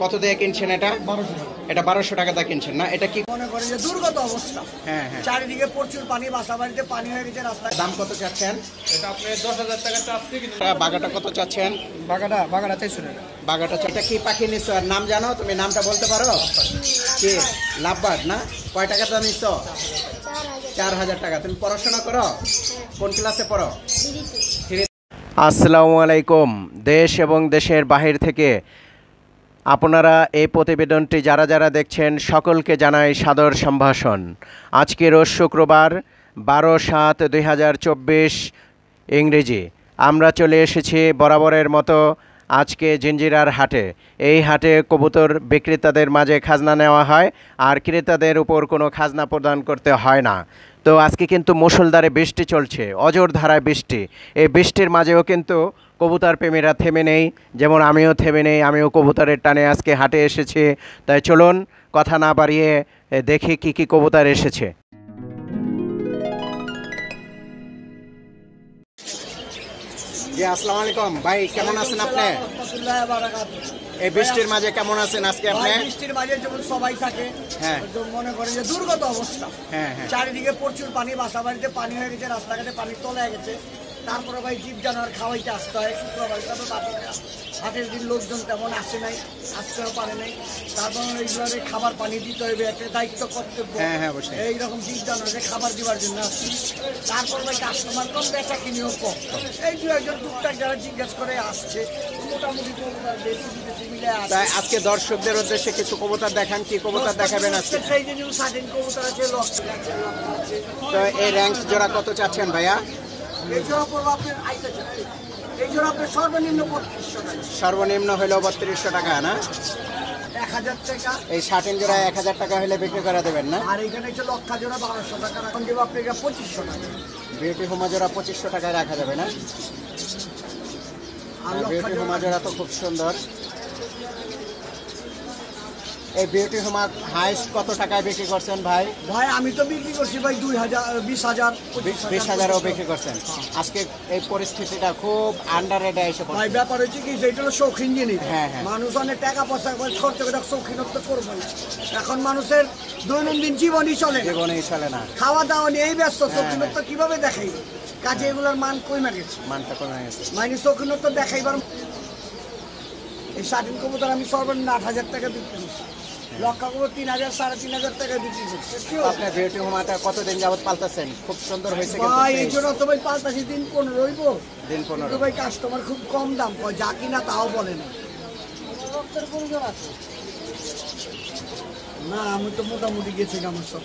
কত দিয়ে কিনছেন এটা? 1200 টাকা। এটা 1200 টাকা দিয়ে কিনছেন না? এটা কি মনে করেন যে দুর্গত অবস্থা, হ্যাঁ হ্যাঁ, চারিদিকে প্রচুর পানি, বাসা বাড়িতে পানি হয়ে গেছে, রাস্তা। দাম কত চাচ্ছেন? এটা আপনি 10,000 টাকা চাচ্ছি কিন্তু বাগাটা কত চাচ্ছেন? বাগাটা 400 টাকা। বাগাটা এটা কি পাখি নিচ্ছ? আর নাম জানো? তুমি নামটা বলতে পারো? কি লাভবার্ড না? কয় টাকা দাম নিচ্ছ? 4000 টাকা। তুমি পড়াশোনা করো? কোন ক্লাসে পড়ো? আসসালামু আলাইকুম। দেশ এবং দেশের বাহির থেকে আপনারা এই প্রতিবেদনটি যারা যারা দেখছেন সকলকে জানাই সাদর সম্ভাষণ। আজকে রোজ শুক্রবার 12/7/2024 ইংরেজি। আমরা চলে এসেছি বরাবরের মতো আজকে জিঞ্জিরার হাটে। এই হাটে কবুতর বিক্রেতাদের মাঝে খাজনা নেওয়া হয় আর ক্রেতাদের উপর কোনো খাজনা প্রদান করতে হয় না। তো আজকে কিন্তু মুষলধারে বৃষ্টি চলছে, অজর ধারায় বৃষ্টি। এই বৃষ্টির মাঝেও কিন্তু কবুতর প্রেমীরা থেমে নেই, যেমন আমিও থেমে নেই। আমিও কবুতরের টানে আজকে হাটে এসেছি। তাই চলুন কথা না বাড়িয়ে দেখি কি কি কবুতর এসেছে। জি আসসালামু আলাইকুম ভাই, কেমন আছেন আপনি? এই বৃষ্টির মাঝে কেমন আছেন আজকে আপনি? বৃষ্টির মাঝে যেমন সবাই থাকে, হ্যাঁ, তো মনে করেন যে দুর্গত অবস্থা, হ্যাঁ হ্যাঁ, চারিদিকে প্রচুর পানি, বাসা বাড়িতে পানি হয়ে গেছে, রাস্তাঘাটে পানি তলায় গেছে। তারপরে ভাই জীব জানোয়ার খাওয়াইতে আসতে হয় শুক্রবার, তবে হাটের দিন লোকজন তেমন আসে নাই, আসতেও পারে নাই। তারপর এইগুলোর খাবার পানি দিতে হবে, একটা দায়িত্ব কর্তব্য। হ্যাঁ হ্যাঁ অবশ্যই। এইরকম জীব জানোয়ারকে খাবার দেওয়ার জন্য আসছি। তারপর ভাই কাস্টমার কম, বেচা কিনেও কম। এই দু একজন টুকটাক যারা জিজ্ঞেস করে আসছে, মোটামুটি বেশি বিদেশি মিলে আসে। তাই আজকে দর্শকদের উদ্দেশ্যে কিছু কবুতর দেখান। কি কবুতর দেখাবেন আজকে? সেই যে স্বাধীন কবুতর আছে, লক্ষ্য আছে, তো এই র্যাঙ্ক জোড়া কত চাচ্ছেন ভাইয়া? এই জোড়া পড়বো আপনার এই জোড়া আপনার সর্বনিম্ন 3200 টাকা। সর্বনিম্ন হলো 3200 টাকা না? 1000 টাকা। এই 60 জোড়া 1000 টাকা হলে বিক্রি করে দেবেন না? আর এখানে হচ্ছে লক্ষা জোড়া 1200 টাকা, এখন দেবো আপনাকে 2500 টাকা। বিউটি হোমা জোড়া 2500 টাকায় রাখা যাবে না? আর বিউটি হোমা জোড়া তো খুব সুন্দর। এই বিউটি হোমা হাইস্ট কত টাকায় বিক্রি করছেন ভাই? ভাই আমি তো বিক্রি করছি ভাই 2000, 20000, 20,000ও বিক্রি করছেন। আজকে এই পরিস্থিতিটা খুব আন্ডার রেটে এসে ভাই পড়ছে। ব্যাপার হচ্ছে কি, যেটা হলো শৌখিন জিনিস। হ্যাঁ, হ্যাঁ। মানুষ অনেক টাকা পয়সা খরচ করে শৌখিনত্ব করবে না। এখন মানুষের দৈনন্দিন জীবনই চলে না, জীবনেই চলে না, খাওয়া দাওয়া নিয়েই ব্যস্ত। শৌখিনত্ব কিভাবে দেখাই? কাজে এগুলোর মান কমে গেছে, মানটা কমে গেছে। মানে শৌখিনত্ব দেখাইবার। এই স্বাধীন কবুতর আমি সর্বনিম্ন 8000 টাকা বিক্রি করছি, লক্ষা কবুতর 3000, 3500 টাকা বিক্রি করছি। আপনার বিউটি হোমাটা কতদিন যাবত পালতেছেন? খুব সুন্দর হয়েছে কিন্তু ভাই এই জন্য তো ভাই পাল্টাছি দিন 15 রইব। দিন কিন্তু 15। ভাই কাস্টমার খুব কম দাম কয়, যা কিনা তাও বলে না। না আমি তো মোটামুটি গেছি আমার সব।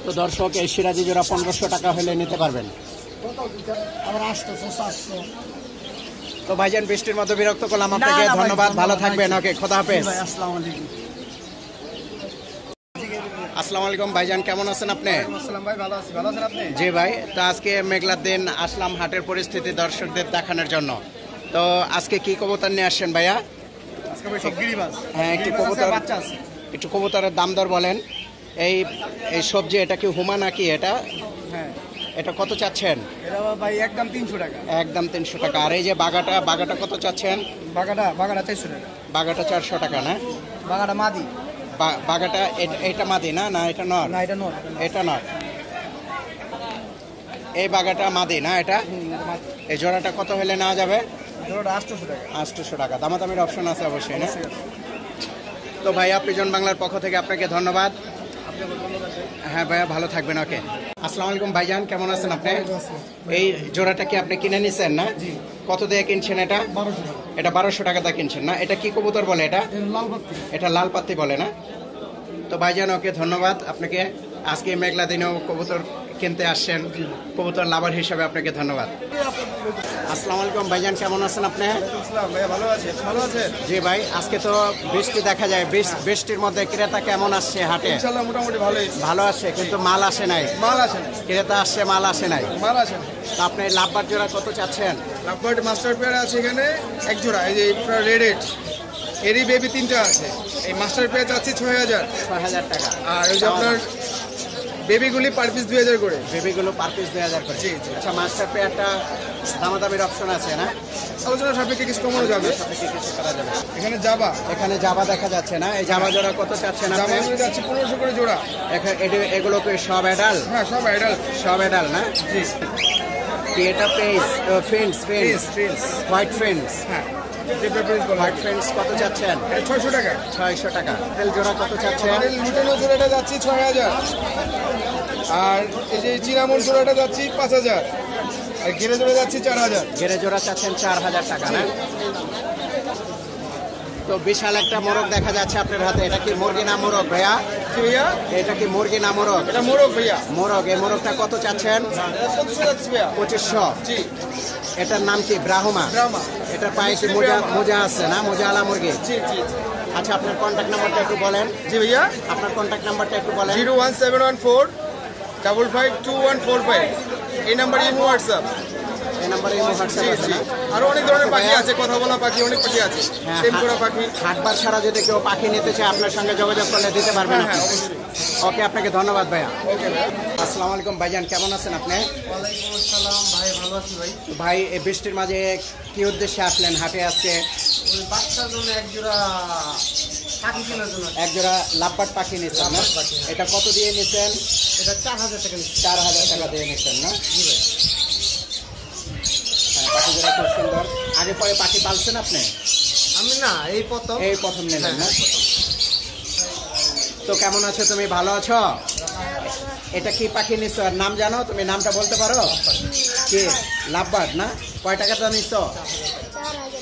তো দর্শক এই সিরাজি জোড়া 1500 টাকা হলে নিতে পারবেন। আবার 800, 700। তো ভাইজান বৃষ্টির মধ্যে বিরক্ত করলাম আপনাকে, না, ভাই, ধন্যবাদ, ভালো ধন্যবাদ, থাকবেন। ভাই। ওকে, খোদা হাফেজ। ভাই আসসালামু আলাইকুম। আসসালামু আলাইকুম ভাইজান, কেমন আছেন আপনি? আসসালাম ভাই, ভালো আছি। ভালো আছেন আপনি? জি ভাই, তো আজকে মেঘলার দিন আসলাম হাটের পরিস্থিতি দর্শকদের দেখানোর জন্য। তো আজকে কি কবুতর নিয়ে আসছেন ভাইয়া? আজকে ভাই সব গিরিবাজ। হ্যাঁ, একটু গিরিবাজ আছে, কবুতর, বাচ্চা আছে। একটু কবুতরের দাম দর বলেন। এই এই সবজি এটা কি হুমা নাকি? এটা হ্যাঁ, এটা কত চাচ্ছেন? এটা ভাই একদম 300 টাকা। একদম 300 টাকা। আর এই যে বাগাটা কত চাচ্ছেন? বাগাটা 400 টাকা। বাগাটা 400 টাকা না? বাগাটা মাদি। বাগাটা এটা মাদি না? না এটা নর? না এটা নর। এটা নর। এই বাগাটা মাদি না? এটা এই জোড়াটা কত হলে নেওয়া যাবে? জোড়াটা 800 টাকা। 800 টাকা। দামাদামির অপশন আছে অবশ্যই না? তো ভাইয়া প্রিজন বাংলার পক্ষ থেকে আপনাকে ধন্যবাদ। হ্যাঁ ভাইয়া, ভালো থাকবেন। ওকে, আসসালামু আলাইকুম ভাইজান, কেমন আছেন আপনি? এই জোড়াটা কি আপনি কিনে নিছেন না? কত দিয়ে কিনছেন এটা? 1200 টাকা। এটা 1200 টাকা দিয়ে কিনছেন না? এটা কি কবুতর বলে? এটা লাল বাতি। এটা লাল পাত্তি বলে না? তো ভাইজান ওকে ধন্যবাদ আপনাকে। আজকে মেঘলা দিনেও কবুতর কিনতে আসছেন, কবুতর লাভার হিসাবে আপনাকে ধন্যবাদ। আসসালামু আলাইকুম ভাইজান, কেমন আছেন আপনি? আসসালাম ভাই, ভালো আছে। ভালো আছে জি ভাই, আজকে তো বৃষ্টি দেখা যায়, বৃষ্টির মধ্যে ক্রেতা কেমন আসছে হাটে? ইনশাআল্লাহ মোটামুটি ভালোই। ভালো আসছে, কিন্তু মাল আসে নাই। মাল আছে না, ক্রেতা আসছে, মাল আসে নাই। মাল আছে না। তো আপনি লাভবার জোড়া কত চাচ্ছেন? লাভবার্ড মাস্টার পেয়ার আছে এখানে এক জোড়া। এই যে রেড এরই বেবি 3টা আছে। এই মাস্টার পেয়ার আছে 6000। 6000 টাকা। আর ওই যে আপনার বেবিগুলি পার পিস 2000 করে। বেবিগুলো পার পিস 2000 করে। জি, জি। আচ্ছা, মাস্টার পেয়ারটা দামাদামির অপশন আছে না? আলোচনা সাপেক্ষে কিছু কমানো যাবে। সাপেক্ষে কিছু করা যাবে। এখানে জাবা জাবা দেখা যাচ্ছে না? এই জাবা জোড়া কত চাচ্ছেন আপনি? জামাগুলো যাচ্ছে 1500 করে জোড়া। এগুলো কি সব অ্যাডাল? হ্যাঁ, সব অ্যাডাল্ট। সব অ্যাডাল না? জি, কি এটা পেস ফ্রেন্ডস ফ্রেন্স। White friends? হ্যাঁ, যেটা প্রাইস বলা হোয়াইট ফ্রেন্ডস কত চাচ্ছেন? 600 টাকা। 600 টাকা। তেল জোড়া কত চাচ্ছেন? আমাদের লুটেনো জোড়াটা যাচ্ছে 6000, আর এই যে চিনামন জোড়াটা যাচ্ছে 5000, আর গেরে জোড়া যাচ্ছে 4000। গেরে জোড়া চাচ্ছেন 4000 টাকা না? তো বিশাল একটা মোরগ দেখা যাচ্ছে আপনার হাতে। এটা কি মুরগি না মোরগ ভাইয়া? কি ভাইয়া? এটা কি মুরগি না মোরগ? এটা মোরগ ভাইয়া। মোরগ। এই মোরগটা কত চাচ্ছেন? এটা 2500 যাচ্ছে ভাইয়া। 2500। জি, এটার নাম কি? ব্রাহ্মা। ব্রাহ্মা। এটার পায়ে কি মোজা আছে না? মোজাওয়ালা মুরগি। জি, জি। আচ্ছা, আপনার কন্ট্যাক্ট নাম্বারটা একটু বলেন। জি ভাইয়া, আপনার কন্ট্যাক্ট নাম্বারটা একটু বলেন। 01714 552145। এই নাম্বারে ইমো হোয়াটসঅ্যাপ। এই নাম্বারে হোয়াটসঅ্যাপ জি, আছে জি। না? আরো অনেক ধরনের পাখি আছে, কথা বলা পাখি, অনেক পাখি আছে, হ্যাঁ, টেম করা পাখি। হাটবার ছাড়া যদি কেউ পাখি নিতে চায় আপনার সঙ্গে যোগাযোগ করলে দিতে পারবেন হ্যাঁ, আপনি? অবশ্যই। ওকে, আপনাকে ধন্যবাদ ভাইয়া। ওকে ভাইয়া। আসসালামু আলাইকুম ভাইজান, কেমন আছেন আপনি? ওয়ালাইকুম আসসালাম ভাই, ভালো আছি ভাই। ভাই, এই বৃষ্টির মাঝে কি উদ্দেশ্যে আসলেন হাটে আজকে? ওই বাচ্চার জন্য এক জোড়া পাখি কেনার জন্য। এক জোড়া লাভবার্ড পাখি নিচ্ছেন না? লাভবার্ড পাখি, হ্যাঁ। এটা কত দিয়ে নিচ্ছেন? এটা 4000 টাকা নিচ্ছে। 4000 টাকা দিয়ে নিচ্ছেন না? জি ভাই। হ্যাঁ, পাখি জোড়া খুব সুন্দর। আগে পরে পাখি পালছেন আপনি? আমি না, এই প্রথম। এই প্রথম নিলেন না? হ্যাঁ, প্রথম। তো কেমন আছো তুমি? ভালো আছো? এটা কি পাখি নিচ্ছ? আর নাম জানো তুমি? নামটা বলতে পারো? কি লাভবার্ড না? কয় টাকা দাম নিচ্ছ?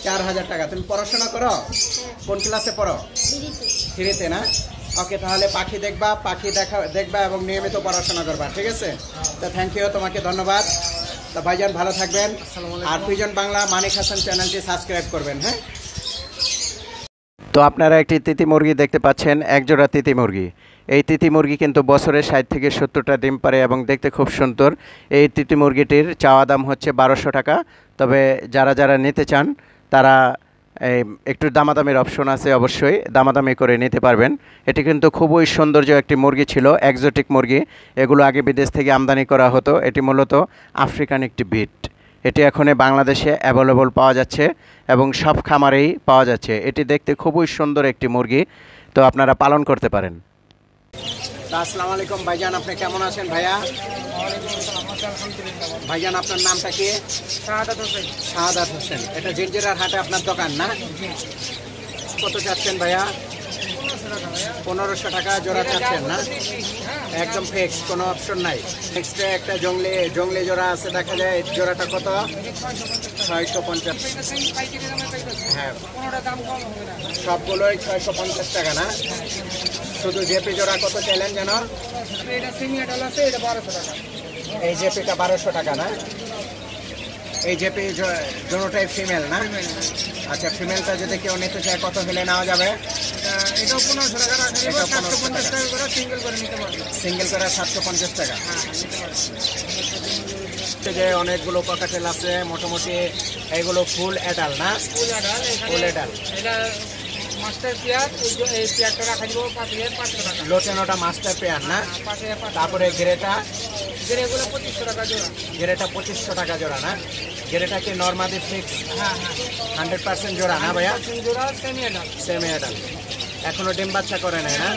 4000 টাকা। তুমি পড়াশোনা করো? কোন ক্লাসে পড়ো? 3-তে না? ওকে, তাহলে পাখি দেখবা এবং নিয়মিত পড়াশোনা করবা, ঠিক আছে? তো থ্যাংক ইউ, তোমাকে ধন্যবাদ। তো ভাইজান ভালো থাকবেন। আর পিজন বাংলা মানিক হাসান চ্যানেলটি সাবস্ক্রাইব করবেন। হ্যাঁ, তো আপনারা একটি তিতি মুরগি দেখতে পাচ্ছেন, একজোড়া তিতি মুরগি। এই তিতি মুরগি কিন্তু বছরে 60 থেকে 70টা ডিম পারে এবং দেখতে খুব সুন্দর। এই তিতি মুরগিটির চাওয়া দাম হচ্ছে 1200 টাকা। তবে যারা নিতে চান তারা একটু দামাদামির অপশন আছে, অবশ্যই দামাদামি করে নিতে পারবেন। এটি কিন্তু খুবই সৌন্দর্য একটি মুরগি ছিল, এক্সোটিক মুরগি। এগুলো আগে বিদেশ থেকে আমদানি করা হতো। এটি মূলত আফ্রিকান একটি ব্রিড। এটি এখন বাংলাদেশে অ্যাভেলেবল পাওয়া যাচ্ছে এবং সব খামারেই পাওয়া যাচ্ছে। এটি দেখতে খুবই সুন্দর একটি মুরগি, তো আপনারা পালন করতে পারেন। আসসালামু আলাইকুম ভাইজান, আপনি কেমন আছেন ভাইয়া? ভাইজান, আপনার নামটা কি? শাহাদাত হোসেন। এটা জিঞ্জিরার হাটে আপনার দোকান না? কত চাচ্ছেন ভাইয়া? 1500 টাকা জোড়া চাচ্ছেন না? একদম ফিক্স, কোনো অপশন নাই? এক্সট্রা একটা জংলি জোড়া আছে দেখা যায়, জোড়াটা কত? 650। হ্যাঁ, সবগুলোই 650 টাকা না? শুধু জেপি জোড়া কত চাইলেন যেন? এই জেপিটা 1200 টাকা না? এই জেপি জোড়াটাই ফিমেল না? আচ্ছা, ফিমেলটা যদি কেউ নিতে চায় কত হলে নেওয়া যাবে? এটাও 1500 টাকা রাখা যাবে, 750 টাকা করে সিঙ্গেল করে নিতে পারবে। সিঙ্গেল করে 750 টাকা। যে অনেকগুলো ককাটেল আছে, মোটামুটি এগুলো ফুল অ্যাডাল না? Full adult. Full adult. এটা মাস্টার পেয়ার, এই পেয়ারটা রাখা যাবে 5500 টাকা। লোটেনোটা মাস্টার পেয়ার না? 5500। তারপরে গ্রেটা? গ্রেগুলো 2500 টাকা জোড়া। গ্রেটা 2500 টাকা জোড়া না? গ্রেটা কি নর্মালি ফিক্স? হ্যাঁ, 100% জোড়া না ভাইয়া? জোড়া সেমি অ্যাডাল। Semi adult. এখনো ডিম বাচ্চা করে নাই না?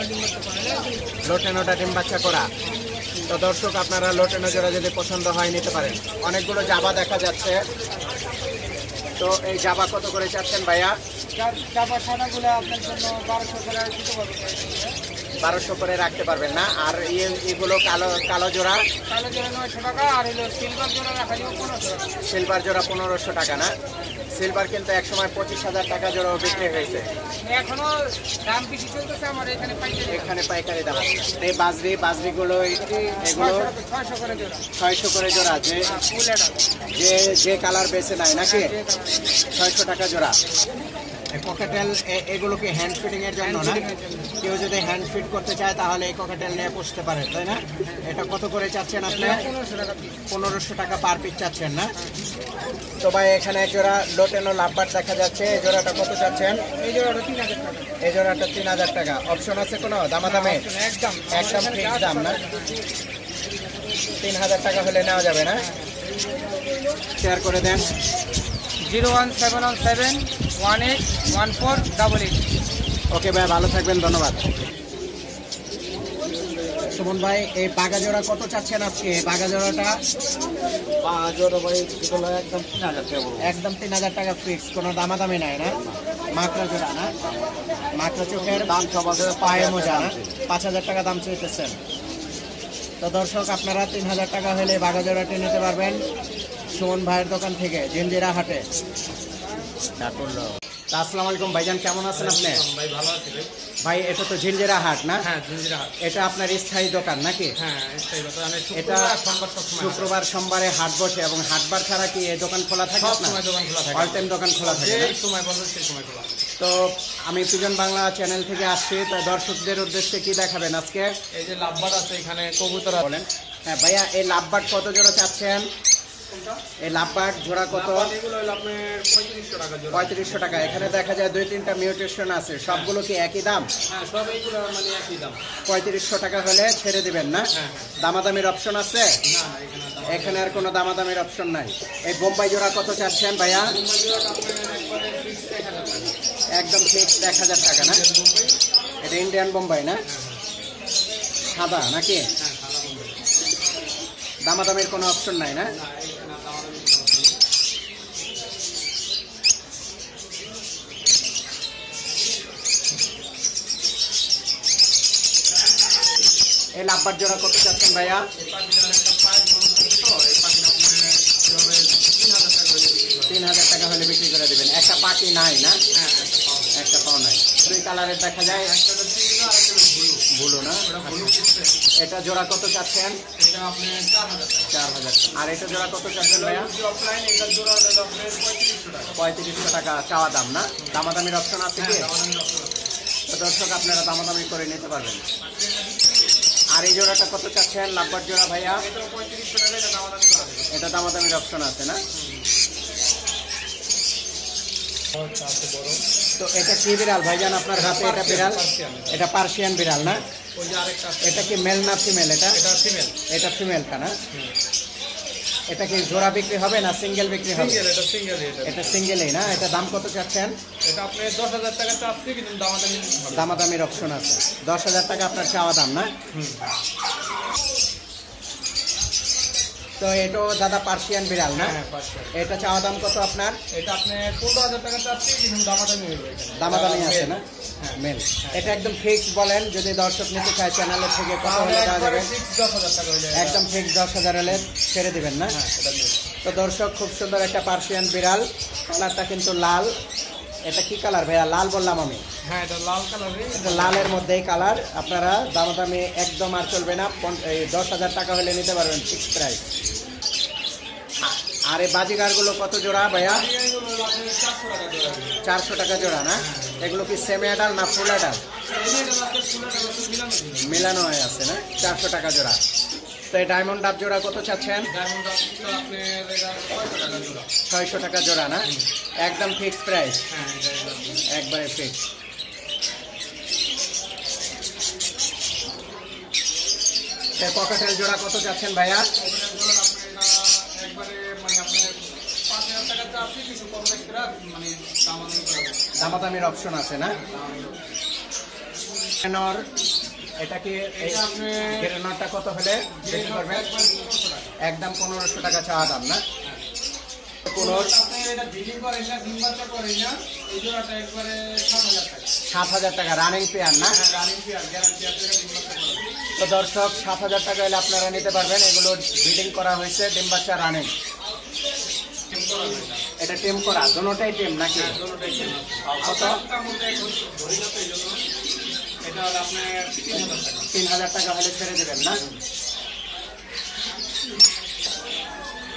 লোটেনোটা ডিম বাচ্চা করা। তো দর্শক, আপনারা লোটেনো জোড়া যদি পছন্দ হয় নিতে পারেন। অনেকগুলো জাবা দেখা যাচ্ছে। তো এই জাবা কত করে চাচ্ছেন ভাইয়া? জাবা সাদাগুলো আপনার জন্য 1200 করে দিতে পারবো। 1200 করে রাখতে পারবেন না? আর এগুলো কালো জোড়া? কালো জোড়া 900 টাকা, আর হলো সিলভার জোড়া রাখা যাবে 1500 টাকা। সিলভার জোড়া 1500 টাকা না? সিলভার কিন্তু একসময় 25,000 টাকা জোড়াও বিক্রি হয়েছে। এখনো দাম বেশি চলতেছে আমার এখানে পাইকারি। এখানে পাইকারি দাম। এই বাজরিগুলো এগুলো 600 করে জোড়া। 600 করে জোড়া। Full adult. যে কালার বেছে নাই নাকি? 600 টাকা জোড়া। ককাটেল এগুলো কি হ্যান্ড ফিটিং এর জন্য না? কেউ যদি হ্যান্ড ফিট করতে চায় তাহলে এই ককাটেল নিয়ে পুষতে পারে, তাই না? এটা কত করে চাচ্ছেন আপনি? 1500 টাকা পিস। 1500 টাকা পার পিস চাচ্ছেন না? তো ভাই, এখানে এক জোড়া লোটেনো লাভবার্ড দেখা যাচ্ছে। এই জোড়াটা কত চাচ্ছেন? এই জোড়াটা 3000 টাকা। এই জোড়াটা 3000 টাকা। অপশন আছে কোনো দামাদামে? একদম একদম ফিক্স দাম না? 3000 টাকা হলে নেওয়া যাবে না? শেয়ার করে দেন। 01717181488। ওকে ভাই, ভালো থাকবেন, ধন্যবাদ। সুমন ভাই, এই বাঘা জোড়া কত চাচ্ছেন আজকে? বাঘা জোড়াটা একদম 3000 টাকা ফিক্স, কোনো দামাদামি নাই না? মাকড়া জোড়া না? মাকড়া চোখের দাম পায়ে মোজা না? 5000 টাকা দাম চাইতেছেন। তো দর্শক, আপনারা 3000 টাকা হলে বাঘা জোড়াটি নিতে পারবেন সুমন ভাইয়ের দোকান থেকে, জিঞ্জিরা হাটে। আসসালামু আলাইকুম ভাইজান, কেমন আছেন আপনি? ভাই ভালো আছি ভাই। ভাই, এটা তো জিঞ্জিরা হাট না? হ্যাঁ, জিঞ্জিরা হাট। এটা আপনার স্থায়ী দোকান নাকি? হ্যাঁ, স্থায়ী দোকান। আমি এটা সোমবার সবসময় শুক্রবার সোমবারে হাট বসে, এবং হাটবার ছাড়া কি এই দোকান খোলা থাকে? সব সময় দোকান খোলা থাকে। অল টাইম দোকান খোলা থাকে না? যে সময় বলবেন সেই সময় খোলা। তো আমি পিজন বাংলা চ্যানেল থেকে আসছি, তো দর্শকদের উদ্দেশ্যে কি দেখাবেন আজকে? এই যে লাভবার আছে, এখানে কবুতর বলেন। হ্যাঁ ভাইয়া, এই লাভবার্ড কত জোড়া চাচ্ছেন? এই লাভবার্ড জোড়া কত? এগুলো হলো আপনার 3500 টাকা জোড়া। 3500 টাকা। এখানে দেখা যায় 2-3টা মিউটেশন আছে, সবগুলো কি একই দাম? হ্যাঁ, সব এইগুলো মানে একই দাম। 3500 টাকা হলে ছেড়ে দিবেন না? হ্যাঁ। দামাদামির অপশন আছে? না, এখানে এখানে আর কোনো দামাদামির অপশন নাই। এই বোম্বাই জোড়া কত চাচ্ছেন ভাইয়া? একদম ফিক্স 1000 টাকা না? এটা ইন্ডিয়ান বোম্বাই না? সাদা নাকি? দামাদামির কোনো অপশন নাই না? এই লাভবার জোড়া কত চাচ্ছেন ভাইয়া? 3000 টাকা হলে বিক্রি করে দেবেন। একটা পাখি নাই না? একটা পাও নাই। দুই কালারের দেখা যায়, ব্লু না? এটা জোড়া কত চাচ্ছেন? 4000 টাকা। আর এটা জোড়া কত চাচ্ছেন ভাইয়া? 3500 টাকা চাওয়া দাম না? দামাদামির অপশন আছে কি? তো দর্শক, আপনারা দামাদামি করে নিতে পারবেন। আর এই জোড়াটা কত চাচ্ছেন লাভবার জোড়া ভাইয়া? এটা দামাদামির অপশন আছে না? তো এটা কি বিড়াল ভাইজান আপনার হাতে? এটা বিড়াল, এটা পার্সিয়ান বিড়াল না? এটা কি মেল না ফিমেল? এটা ফিমেলটা না? এটা কি জোড়া বিক্রি হবে না সিঙ্গেল বিক্রি হবে? এটা সিঙ্গেলই না? এটা দাম কত চাচ্ছেন? এটা আপনি 10000 টাকা চাচ্ছি, কিন্তু দামাদামির অপশন আছে। 10000 টাকা আপনার চাওয়া দাম না? তো এটাও দাদা পার্সিয়ান বিড়াল না? এটা চাওয়া দাম কত আপনার? এটা আপনি 15000 টাকা চাচ্ছি, কিন্তু দামাদামি হইবে। দামাদামি আছে না? মেল। এটা একদম ফিক্স বলেন, যদি দর্শক নিতে চায় চ্যানেলের থেকে কত হলে দেওয়া যাবে? 10000 টাকা হইলে একদম ফিক্স 10000 হলে ছেড়ে দিবেন না? তো দর্শক, খুব সুন্দর একটা পার্সিয়ান বিড়াল, কালারটা কিন্তু লাল। এটা কি কালার ভাইয়া? লাল বললাম আমি। হ্যাঁ, এটা লাল কালারের। এটা লালের মধ্যেই কালার। আপনারা দামাদামি একদম আর চলবে না। 10,000 টাকা হলে নিতে পারবেন, ফিক্স প্রাইস। আর এই বাজিগারগুলো কত জোড়া ভাইয়া? 400 টাকা জোড়া না? এগুলো কি সেমি অ্যাডাল না ফুল অ্যাডাল? মিলানো হয়ে আছে না? 400 টাকা জোড়া। তো এই ডায়মন্ড ডাব জোড়া কত চাচ্ছেন? 600 টাকা জোড়া না? একদম ফিক্স প্রাইস, একবারে ফিক্স। পকেটের জোড়া কত চাচ্ছেন ভাইয়া? দামাদামির অপশন আছে না? এটা কি গ্রেনরটা কত হলে বিক্রি করবেন? একদম 1500 টাকা চাওয়া দাম না? 7000 টাকা রানিং পেয়ার না? তো দর্শক, 7000 টাকা হলে আপনারা নিতে পারবেন। এগুলো ব্রিডিং করা হয়েছে, ডিম বাচ্চা রানিং। এটা টেম করা, দুটোটাই টেম নাকি? কত? 3000 টাকা হলে ছেড়ে দেবেন না?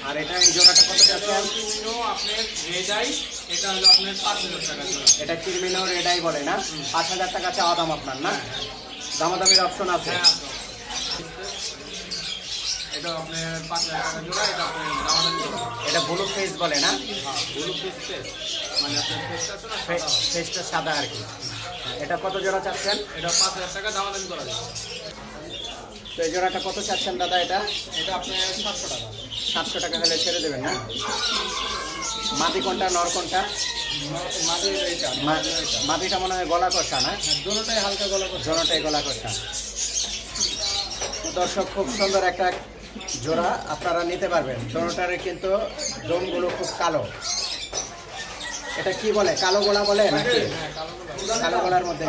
আর এটা এই জোড়াটা কত চাচ্ছেন? এটা কিরমিনো রেডাই বলে না? 5000 টাকা চাওয়া দাম আপনার না? দামাদামির অপশন আছে? এটা ব্লু ফেস বলে না? ফেসটা সাদা আর কি। এটা কত জোড়া চাচ্ছেন? এটা 5000 টাকা দামাদামি করা যায়। তো এই জোড়াটা কত চাচ্ছেন দাদা? এটা এটা আপনার 700 টাকা। 700 টাকা হলে ছেড়ে দেবেন না? মাদি কোনটা নর কোনটা? মাঝে এইটা মাদিটা মনে হয় গলা কষা না? দোনোটাই হালকা গলা করছে। জোড়াটাই গলা কষা। তো দর্শক খুব সুন্দর একটা জোড়া আপনারা নিতে পারবেন। জোড়াটারে কিন্তু দমগুলো খুব কালো। এটা কি বলে, কালো গলা বলে নাকি? কালো গলার মধ্যে।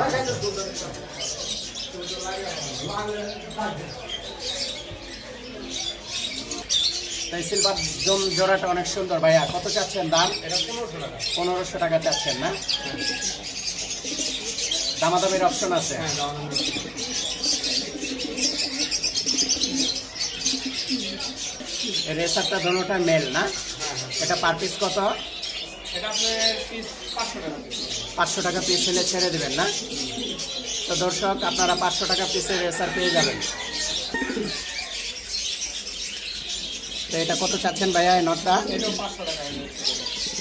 তাই সিলভার জম জোড়াটা অনেক সুন্দর ভাইয়া। কত চাচ্ছেন দাম? এটা 1500 টাকা। 1500 টাকা চাচ্ছেন না? দামাদামির অপশন আছে? হ্যাঁ, দাম রেসারটা দোনোটা মেল না? এটা পার পিস কত? এটা আপনার পিস 500 টাকা পিস। 500 টাকা পিস হলে ছেড়ে দেবেন না? তো দর্শক আপনারা 500 টাকা পিসের রেসার পেয়ে যাবেন। তো এটা কত চাচ্ছেন ভাইয়া এই নটটা? এটাও 500 টাকা।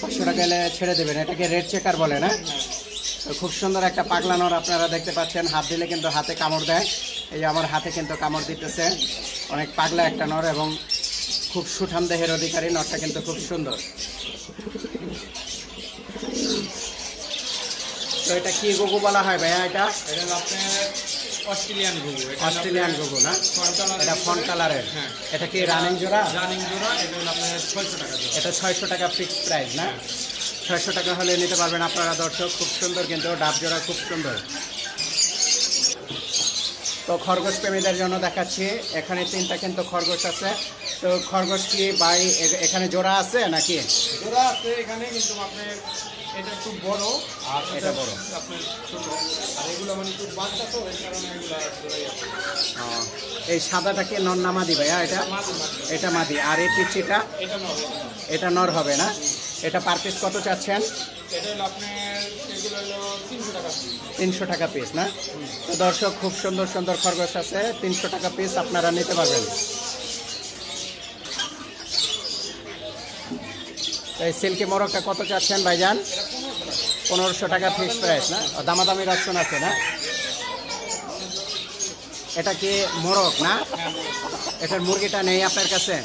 500 টাকা হলে ছেড়ে দেবেন। এটাকে রেড চেকার বলে না? তো খুব সুন্দর একটা পাগলা নর আপনারা দেখতে পাচ্ছেন। হাত দিলে কিন্তু হাতে কামড় দেয়। এই যে আমার হাতে কিন্তু কামড় দিতেছে। অনেক পাগলা একটা নর এবং খুব সুঠাম দেহের অধিকারী। নরটা কিন্তু খুব সুন্দর। তো এটা কি গুগু বলা হয় ভাইয়া? এটা এটা হলো আপনার অস্ট্রেলিয়ান ঘুঘু। এটা অস্ট্রেলিয়ান গুগু না? Font colour. এটা ফন কালারের। হ্যাঁ। এটা কি রানিং জোড়া? রানিং জোড়া। এটা হলো আপনার 600 টাকা জোড়া। এটা 600 টাকা ফিক্সড প্রাইস না? 600 টাকা হলে নিতে পারবেন আপনারা দর্শক। খুব সুন্দর কিন্তু ডাব জোড়া খুব সুন্দর। তো খরগোশ প্রেমীদের জন্য দেখাচ্ছি। এখানে 3টা কিন্তু খরগোশ আছে। তো খরগোশ কি ভাই এখানে জোড়া আছে নাকি? জোড়া আছে এখানে, কিন্তু আপনার এটা একটু বড় আর এটা বড়। আপনার ছোট। আর এগুলো মানে একটু বাচ্চা, তো এই কারণে এগুলো জোড়াই আছে। এই সাদাটা কি নর না মাদি ভাইয়া? এটা মাঝে মাঝে এটা মাদি। আর এই পিচ্ছিটা? এটা নয়। এটা নর হবে না? এটা পার পিস কত চাচ্ছেন? এটা হলো আপনার, এগুলো হলো 300 টাকা পিস। 300 টাকা পিস না? তো দর্শক খুব সুন্দর সুন্দর খরগোশ আছে। 300 টাকা পিস আপনারা নিতে পারবেন। এই সিল্কি মোরগটা কত চাচ্ছেন ভাইজান? 1500 টাকা ফিক্সড প্রাইস না? দামাদামির অপশন আছে না? এটা কি মোরগ না? এটার মুরগিটা নেই আপনার কাছে?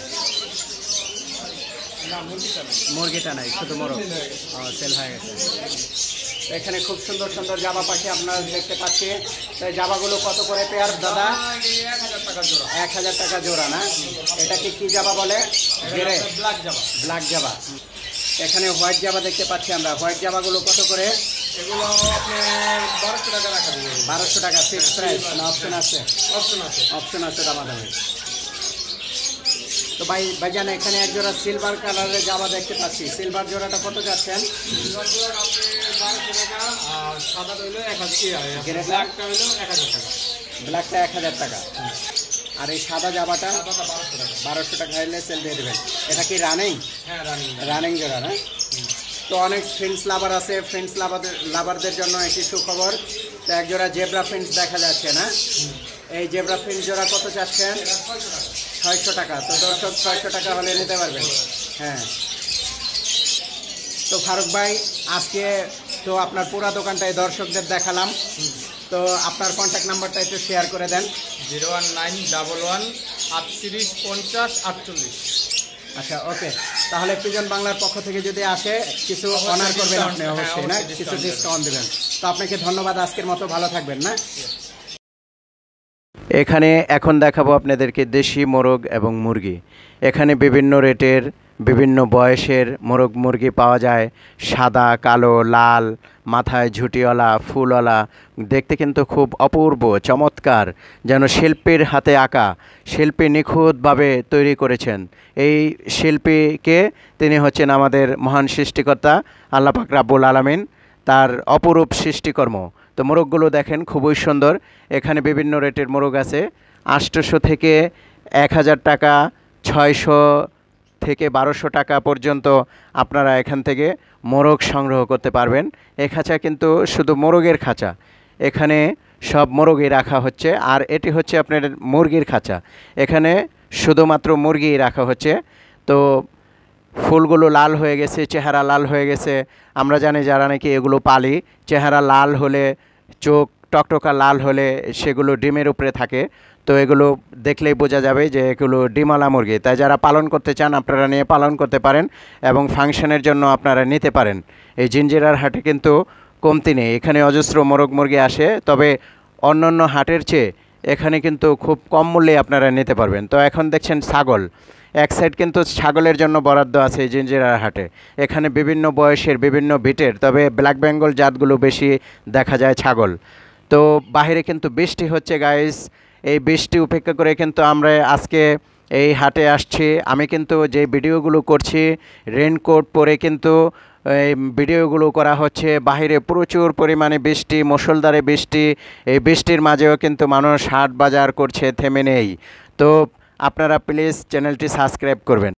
না, মুরগিটা নেই। মুরগিটা নাই, শুধু মোরগ। সেল হয়ে গেছে। তো এখানে খুব সুন্দর সুন্দর জাবা পাখি আপনারা দেখতে পাচ্ছি। তো এই জাবাগুলো কত করে পেয়ার দাদা? 1000 টাকা জোড়া। 1000 টাকা জোড়া না? এটা কি জাবা বলে? গেরে ব্ল্যাক জামা। ব্ল্যাক জাবা। এখানে হোয়াইট জাবা দেখতে পাচ্ছি আমরা। হোয়াইট জাবাগুলো কত করে? এগুলো আপনার 1200 টাকা রাখা দিবে। 1200 টাকা ফিক্সড প্রাইস না অপশন আছে? অপশন আছে। অপশন আছে দামাদামি। তো ভাইজান এখানে এক জোড়া সিলভার কালারের জাবা দেখতে পাচ্ছি। সিলভার জোড়াটা কত যাচ্ছেন? সিলভার জোড়া আপনি 1200 টাকা, আর সাদাটা হইলো 1000 গ্রে টাকা, ব্ল্যাকটা হইলো 1000 টাকা। ব্ল্যাকটা 1000 টাকা। আর এই সাদা জাবাটা সাদাটা 1200 টাকা। 1200 টাকা হলে সেল দিয়ে দেবেন। এটা কি রানিং? হ্যাঁ, রানিং। রানিং জোড়া না? তো অনেক ফ্রেন্ডস লাভার আছে। ফ্রেন্ডস লাভারদের জন্য একটি সুখবর। তো এক জোড়া জেব্রা ফ্রেন্ডস দেখা যাচ্ছে না? এই জেব্রা ফ্রেন্ডস জোড়া কত চাচ্ছেন? 600 টাকা। তো দর্শক 600 টাকা হলে নিতে পারবেন। হ্যাঁ। তো ফারুক ভাই আজকে তো আপনার পুরা দোকানটাই দর্শকদের দেখালাম। তো আপনার কন্ট্যাক্ট নাম্বারটা একটু শেয়ার করে দেন। 01911 38 50 48। আচ্ছা, ওকে। তাহলে পিজন বাংলার পক্ষ থেকে যদি আসে কিছু অনার করবেন আপনি অবশ্যই না? কিছু ডিসকাউন্ট দেবেন। তো আপনাকে ধন্যবাদ। আজকের মতো ভালো থাকবেন না? এখানে এখন দেখাবো আপনাদেরকে দেশি মোরগ এবং মুরগি। এখানে বিভিন্ন রেটের বিভিন্ন বয়সের মোরগ মুরগি পাওয়া যায়। সাদা, কালো, লাল, মাথায় ঝুটিওয়ালা, ফুলওয়ালা। দেখতে কিন্তু খুব অপূর্ব চমৎকার, যেন শিল্পীর হাতে আঁকা। শিল্পী নিখুঁতভাবে তৈরি করেছেন। এই শিল্পীকে তিনি হচ্ছেন আমাদের মহান সৃষ্টিকর্তা আল্লাহ পাক রাব্বুল আলামিন, তার অপরূপ সৃষ্টিকর্ম। তো মোরগগুলো দেখেন খুবই সুন্দর। এখানে বিভিন্ন রেটের মোরগ আছে। 800 থেকে 1000 টাকা, 600 থেকে 1200 টাকা পর্যন্ত আপনারা এখান থেকে মোরগ সংগ্রহ করতে পারবেন। এই খাঁচা কিন্তু শুধু মোরগের খাঁচা। এখানে সব মোরগই রাখা হচ্ছে। আর এটি হচ্ছে আপনার মুরগির খাঁচা। এখানে শুধুমাত্র মুরগি রাখা হচ্ছে। তো ফুলগুলো লাল হয়ে গেছে, চেহারা লাল হয়ে গেছে। আমরা জানি যারা নাকি এগুলো পালি, চেহারা লাল হলে, চোখ টকটকা লাল হলে সেগুলো ডিমের উপরে থাকে। তো এগুলো দেখলেই বোঝা যাবে যে এগুলো ডিমওয়ালা মুরগি। তাই যারা পালন করতে চান আপনারা নিয়ে পালন করতে পারেন এবং ফাংশনের জন্য আপনারা নিতে পারেন। এই জিঞ্জিরার হাটে কিন্তু কমতি নেই, এখানে অজস্র মোরগ মুরগি আসে, তবে অন্যান্য হাটের চেয়ে এখানে কিন্তু খুব কম মূল্যে আপনারা নিতে পারবেন। তো এখন দেখছেন ছাগল, এক সাইড কিন্তু ছাগলের জন্য বরাদ্দ আছে এই জিঞ্জিরার হাটে। এখানে বিভিন্ন বয়সের বিভিন্ন বিটের, তবে ব্ল্যাক বেঙ্গল জাতগুলো বেশি দেখা যায় ছাগল। তো বাইরে কিন্তু বৃষ্টি হচ্ছে গাইস, এই বৃষ্টি উপেক্ষা করে কিন্তু আমরা আজকে এই হাটে আসছি। আমি কিন্তু যে ভিডিওগুলো করছি রেনকোট পরে কিন্তু এই ভিডিওগুলো করা হচ্ছে। বাইরে প্রচুর পরিমাণে বৃষ্টি, মুষলধারে বৃষ্টি। এই বৃষ্টির মাঝেও কিন্তু মানুষ হাট বাজার করছে, থেমে নেই। তো আপনারা প্লিজ চ্যানেলটি সাবস্ক্রাইব করবেন।